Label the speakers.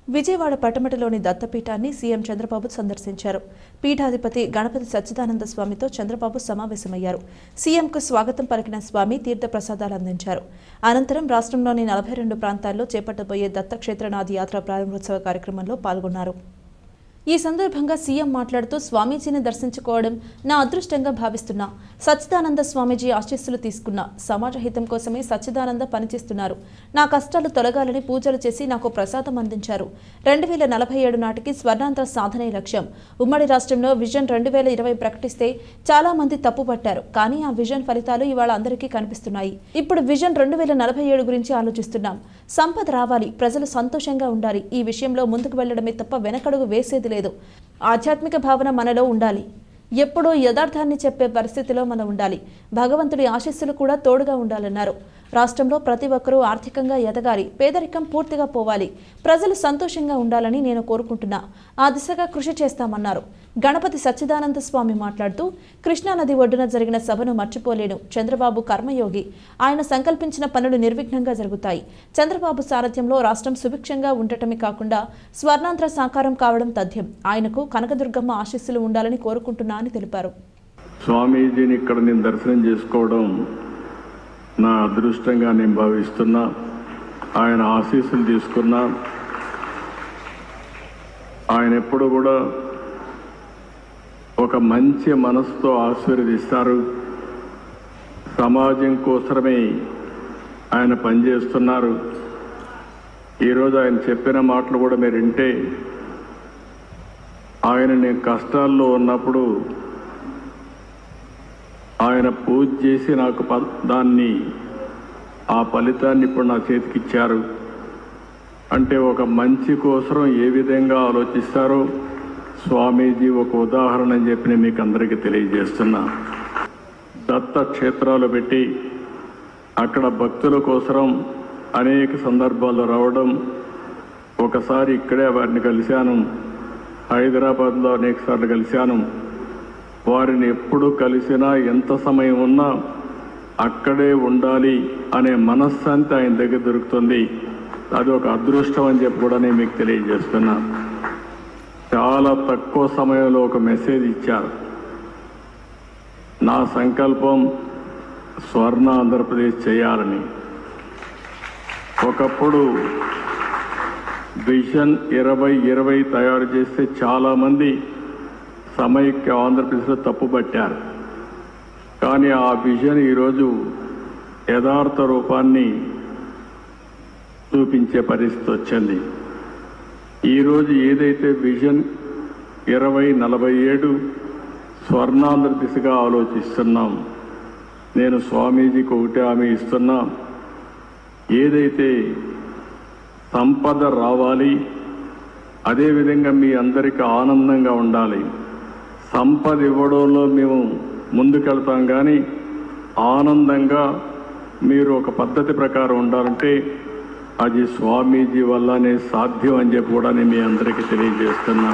Speaker 1: Vijayawada పట్టమటలోని దత్తపీఠాన్ని CM Chandrababu సందర్శించారు. పీఠాధిపతి గణపతి సచ్చిదానంద స్వామితో చంద్రబాబు సమావేశమయ్యారు. సీఎంకు స్వాగతం పలికిన స్వామి తీర్థ ప్రసాదాలు అందించారు. అనంతరం రాష్ట్రంలోని 42 ప్రాంతాల్లో చేపట్టబోయే దత్తక్షేత్రనాథ్ యాత్ర ప్రారంభోత్సవ కార్యక్రమంలో పాల్గొన్నారు. ఈ సందర్భంగా సీఎం మాట్లాడుతూ స్వామీజీని దర్శించుకోవడం నా అదృష్టంగా భావిస్తున్నా. సచ్చిదానంద స్వామీజీ ఆశీస్సులు తీసుకున్నా. సమాజ హితం కోసమే సచ్చిదానంద పనిచేస్తున్నారు. నా కష్టాలు తొలగాలని పూజలు చేసి నాకు ప్రసాదం అందించారు. 2047 నాటికి స్వర్ణాంధ్ర సాధనే లక్ష్యం. ఉమ్మడి రాష్ట్రంలో విజన్ 2020 ప్రకటిస్తే చాలా మంది తప్పుపట్టారు. కానీ ఆ విజన్ ఫలితాలు ఇవాళ అందరికీ కనిపిస్తున్నాయి. ఇప్పుడు విజన్ 2047 గురించి ఆలోచిస్తున్నాం. సంపద రావాలి, ప్రజలు సంతోషంగా ఉండాలి. ఈ విషయంలో ముందుకు వెళ్లడమే తప్ప వెనకడుగు వేసేది లేదు. ఆధ్యాత్మిక భావన మనలో ఉండాలి. ఎప్పుడూ యథార్థాన్ని చెప్పే పరిస్థితిలో మనం ఉండాలి. భగవంతుడి ఆశీస్సులు కూడా తోడుగా ఉండాలన్నారు. రాష్ట్రంలో ప్రతి ఒక్కరూ ఆర్థికంగా ఎదగాలి, పేదరికం పూర్తిగా పోవాలి, ప్రజలు సంతోషంగా ఉండాలని నేను కోరుకుంటున్నా. ఆ దిశగా కృషి చేస్తామన్నారు. గణపతి సచ్చిదానంద స్వామి మాట్లాడుతూ కృష్ణానది ఒడ్డున జరిగిన సభను మర్చిపోలేను. చంద్రబాబు కర్మయోగి. ఆయన సంకల్పించిన పనులు నిర్విఘ్నంగా జరుగుతాయి. చంద్రబాబు సారథ్యంలో రాష్ట్రం సుభిక్షంగా ఉండటమే కాకుండా స్వర్ణాంధ్ర సాకారం కావడం తథ్యం. ఆయనకు కనకదుర్గమ్మ ఆశీస్సులు ఉండాలని కోరుకుంటున్నా అని తెలిపారు.
Speaker 2: స్వామీజీని ఇక్కడ నేను దర్శనం చేసుకోవడం నా అదృష్టంగా నేను భావిస్తున్నా. ఆయన ఆశీస్సులు తీసుకున్నా. ఆయన ఎప్పుడు కూడా ఒక మంచి మనసుతో ఆశీర్వదిస్తారు. సమాజం కోసమే ఆయన పనిచేస్తున్నారు. ఈరోజు ఆయన చెప్పిన మాటలు కూడా మీరు వింటే, ఆయన నేను కష్టాల్లో ఉన్నప్పుడు ఆయన పూజ చేసి నాకు దాన్ని ఆ ఫలితాన్ని ఇప్పుడు నా చేతికి ఇచ్చారు. అంటే ఒక మంచి కోసం ఏ విధంగా ఆలోచిస్తారో స్వామీజీ ఒక ఉదాహరణ అని చెప్పి నేను మీకు అందరికీ తెలియజేస్తున్నా. దత్త క్షేత్రాలు పెట్టి అక్కడ భక్తుల కోసం అనేక సందర్భాల్లో రావడం. ఒకసారి ఇక్కడే వారిని కలిశాను, హైదరాబాద్లో అనేక సార్లు కలిశాను. వారిని ఎప్పుడు కలిసినా ఎంత సమయం ఉన్నా అక్కడే ఉండాలి అనే మనశ్శాంతి ఆయన దగ్గర దొరుకుతుంది. అది ఒక అదృష్టం అని చెప్పి కూడా నేను మీకు తెలియజేస్తున్నా. చాలా తక్కువ సమయంలో ఒక మెసేజ్ ఇచ్చారు. నా సంకల్పం స్వర్ణ ఆంధ్రప్రదేశ్ చేయాలని. ఒకప్పుడు విజన్ 2020 తయారు చేస్తే చాలామంది సమైక్య ఆంధ్రప్రదేశ్లో తప్పుపట్టారు. కానీ ఆ విజన్ ఈరోజు యథార్థ రూపాన్ని చూపించే పరిస్థితి వచ్చింది. ఈరోజు ఏదైతే విజన్ 2047 స్వర్ణాంధ్ర దిశగా ఆలోచిస్తున్నాం, నేను స్వామీజీకి ఒకటే హామీ ఇస్తున్నా. ఏదైతే సంపద రావాలి, అదేవిధంగా మీ అందరికీ ఆనందంగా ఉండాలి. సంపద ఇవ్వడంలో మేము ముందుకెళ్తాం, కానీ ఆనందంగా మీరు ఒక పద్ధతి ప్రకారం ఉండాలంటే అది స్వామీజీ వల్లనే సాధ్యం అని చెప్పి కూడా నేను మీ అందరికీ తెలియజేస్తున్నా.